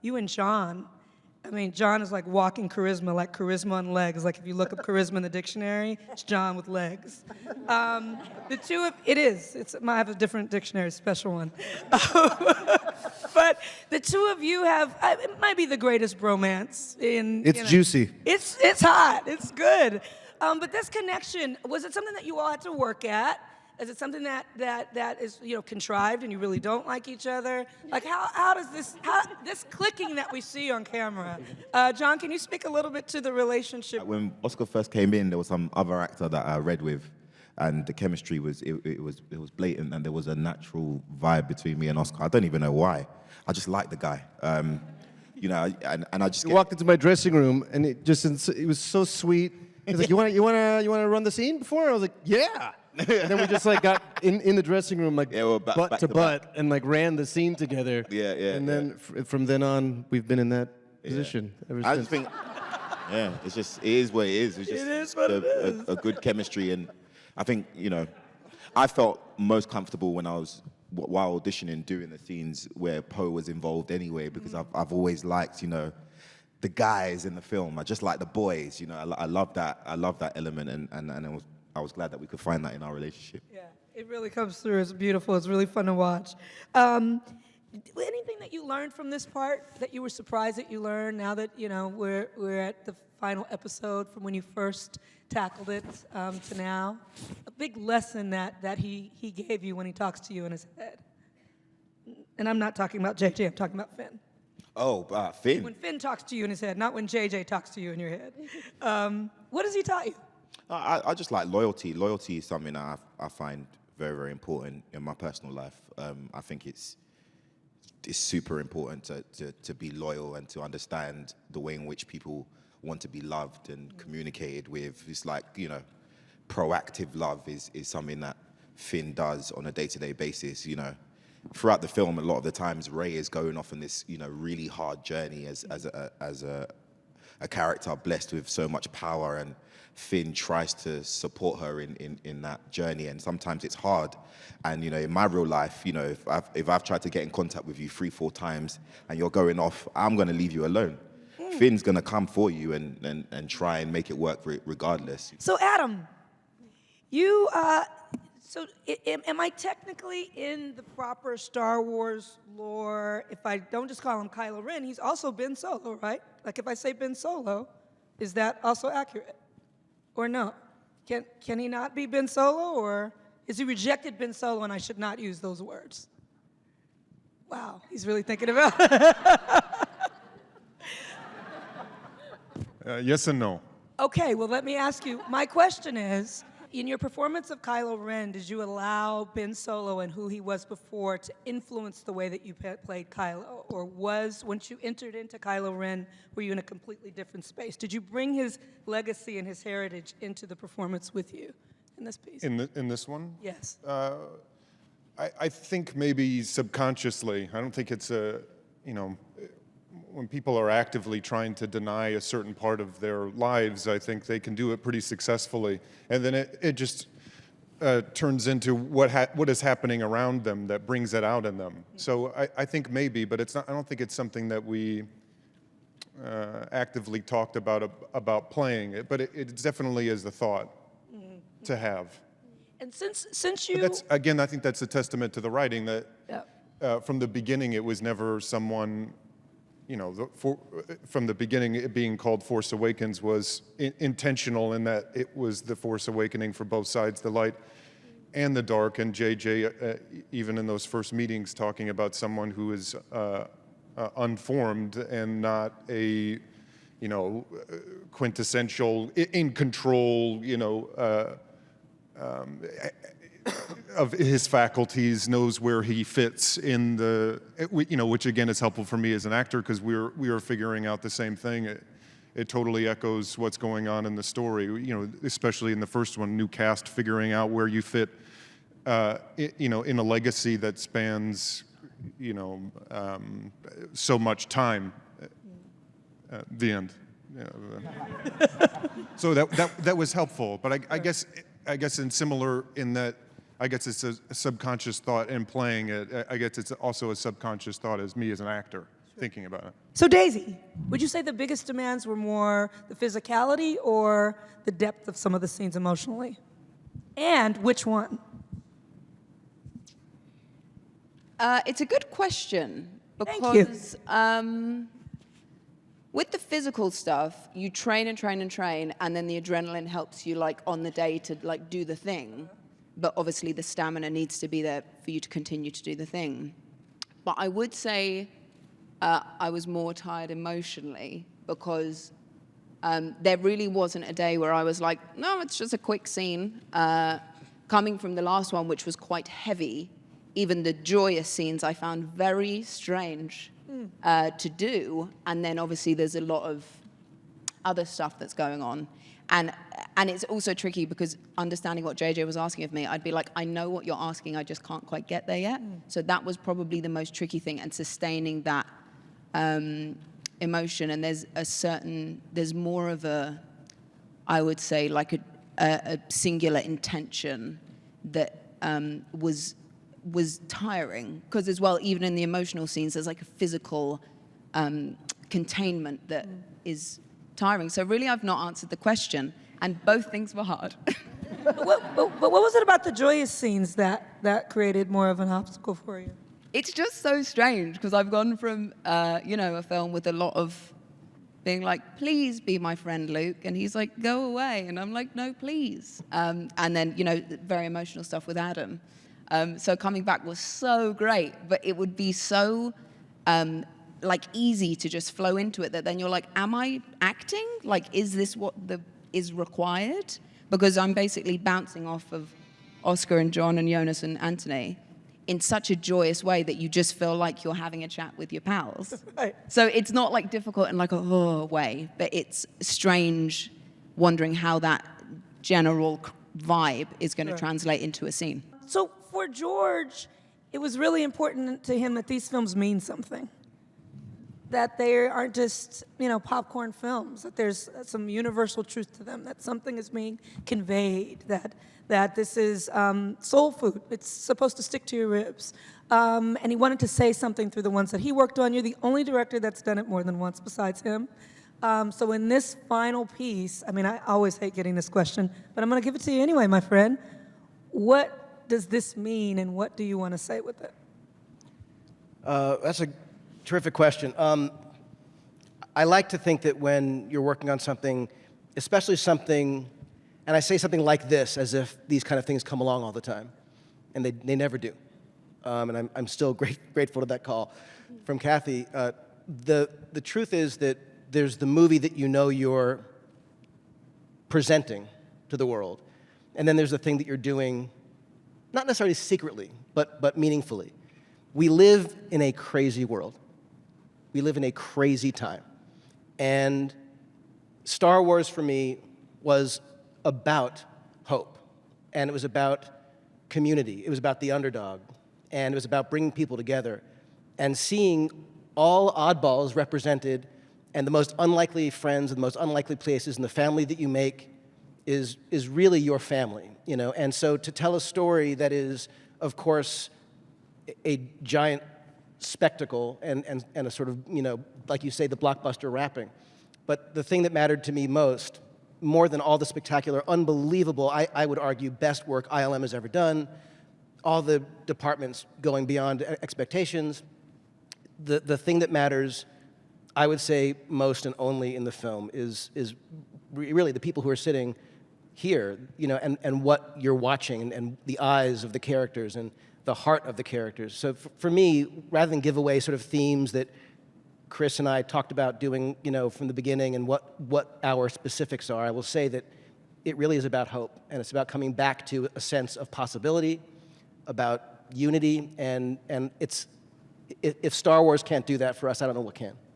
you and John. I mean, John is like walking charisma, like charisma on legs. Like if you look up charisma in the dictionary, it's John with legs. The two of, it is. I have a different dictionary, special one. But the two of you have, it might be the greatest bromance in. It's juicy. It's hot. It's good. But this connection, was it something that you all had to work at? Is it something that is, you know, contrived and you really don't like each other? Like how does this clicking that we see on camera? John, can you speak a little bit to the relationship? When Oscar first came in, there was some other actor that I read with, and the chemistry was blatant, and there was a natural vibe between me and Oscar. I don't even know why. I just liked the guy. You know, and I just walked into my dressing room, and it was so sweet. He's like, you wanna run the scene before? I was like, yeah. And then we just like got in the dressing room, like butt to butt, and like ran the scene together. Yeah. And then from then on, we've been in that position ever since. I just think, yeah, it is what it is. It's just a good chemistry, and I think, you know, I felt most comfortable when I was while auditioning doing the scenes where Poe was involved anyway, because I've always liked, you know, the guys in the film. I just like the boys, you know. I love that element, and I was glad that we could find that in our relationship. Yeah, it really comes through. It's beautiful. It's really fun to watch. Anything that you learned from this part that you were surprised that you learned now that, you know, we're at the final episode from when you first tackled it to now? A big lesson that he gave you when he talks to you in his head. And I'm not talking about JJ, I'm talking about Finn. Oh, Finn. When Finn talks to you in his head, not when JJ talks to you in your head. What has he taught you? I just like loyalty. Loyalty is something that I find very, very important in my personal life. I think it's super important to be loyal and to understand the way in which people want to be loved and communicated with. It's like, you know, proactive love is something that Finn does on a day-to-day basis, you know. Throughout the film, a lot of the times, Ray is going off on this, you know, really hard journey as a character blessed with so much power, and Finn tries to support her in that journey, and sometimes it's hard. And, you know, in my real life, you know, if I've tried to get in contact with you 3-4 times and you're going off, I'm going to leave you alone. Finn's going to come for you and try and make it work regardless. So Adam, you, am I technically in the proper Star Wars lore if I don't just call him Kylo Ren? He's also Ben Solo, right? Like if I say Ben Solo, is that also accurate? Or no? Can he not be Ben Solo, or is he rejected Ben Solo and I should not use those words? Wow, he's really thinking about it. Yes and no. Okay, well, let me ask you. My question is, in your performance of Kylo Ren, did you allow Ben Solo and who he was before to influence the way that you played Kylo? Or once you entered into Kylo Ren, were you in a completely different space? Did you bring his legacy and his heritage into the performance with you in this piece? In this one? Yes. I think maybe subconsciously. I don't think it's you know, when people are actively trying to deny a certain part of their lives, I think they can do it pretty successfully. And then it just turns into what is happening around them that brings it out in them. So I think maybe, but it's not. I don't think it's something that we actively talked about playing it. But it definitely is the thought to have. And since you... But that's, again, I think that's a testament to the writing that from the beginning it was never someone... You know, from the beginning, it being called Force Awakens was intentional in that it was the Force Awakening for both sides, the light and the dark. And JJ, even in those first meetings, talking about someone who is unformed and not a, you know, quintessential, in control, you know, of his faculties, knows where he fits in the, you know, which again is helpful for me as an actor because we are figuring out the same thing. It totally echoes what's going on in the story, you know, especially in the first one, new cast figuring out where you fit, you know, in a legacy that spans, you know, so much time. The end. Yeah. So that was helpful, but I guess in similar in that. I guess it's a subconscious thought in playing it. I guess it's also a subconscious thought as me as an actor. thinking about it. So Daisy, would you say the biggest demands were more the physicality or the depth of some of the scenes emotionally? And which one? It's a good question Thank you. because with the physical stuff, you train and train and train, and then the adrenaline helps you like on the day to like do the thing. But obviously the stamina needs to be there for you to continue to do the thing. But I would say I was more tired emotionally because there really wasn't a day where I was like, no, it's just a quick scene. Coming from the last one, which was quite heavy, even the joyous scenes I found very strange to do. And then obviously there's a lot of other stuff that's going on. And it's also tricky because understanding what JJ was asking of me, I'd be like, I know what you're asking, I just can't quite get there yet. So that was probably the most tricky thing, and sustaining that emotion. And there's more of a, I would say, like a singular intention that was tiring. Because as well, even in the emotional scenes, there's like a physical containment that is tiring. So really, I've not answered the question, and both things were hard. But what was it about the joyous scenes that created more of an obstacle for you? It's just so strange because I've gone from, a film with a lot of being like, please be my friend, Luke. And he's like, go away. And I'm like, no, please. And then, very emotional stuff with Adam. So coming back was so great, but it would be so easy to just flow into it that then you're like, am I acting? Like, is this what is required? Because I'm basically bouncing off of Oscar and John and Jonas and Anthony in such a joyous way that you just feel like you're having a chat with your pals. Right. So it's not like difficult in like a way, but it's strange wondering how that general vibe is going to translate into a scene. So for George, it was really important to him that these films mean something. That they aren't just, popcorn films, that there's some universal truth to them, that something is being conveyed, that this is soul food. It's supposed to stick to your ribs. And he wanted to say something through the ones that he worked on. You're the only director that's done it more than once besides him. So in this final piece, I always hate getting this question, but I'm going to give it to you anyway, my friend. What does this mean, and what do you want to say with it? That's a terrific question. I like to think that when you're working on something, especially something, and I say something like this as if these kind of things come along all the time, and they never do. And I'm still grateful to that call from Kathy. The truth is that there's the movie that you're presenting to the world, and then there's the thing that you're doing, not necessarily secretly, but meaningfully. We live in a crazy world. We live in a crazy time. And Star Wars for me was about hope. And it was about community. It was about the underdog. And it was about bringing people together and seeing all oddballs represented, and the most unlikely friends and the most unlikely places, and the family that you make is really your family, And so to tell a story that is, of course, a giant spectacle and a sort of, like you say, the blockbuster wrapping. But the thing that mattered to me most, more than all the spectacular, unbelievable, I would argue, best work ILM has ever done, all the departments going beyond expectations, the thing that matters, I would say, most and only in the film is really the people who are sitting here, and what you're watching, and the eyes of the characters, and the heart of the characters. So for me, rather than give away sort of themes that Chris and I talked about doing, from the beginning, and what our specifics are, I will say that it really is about hope, and it's about coming back to a sense of possibility, about unity, and if Star Wars can't do that for us, I don't know what can.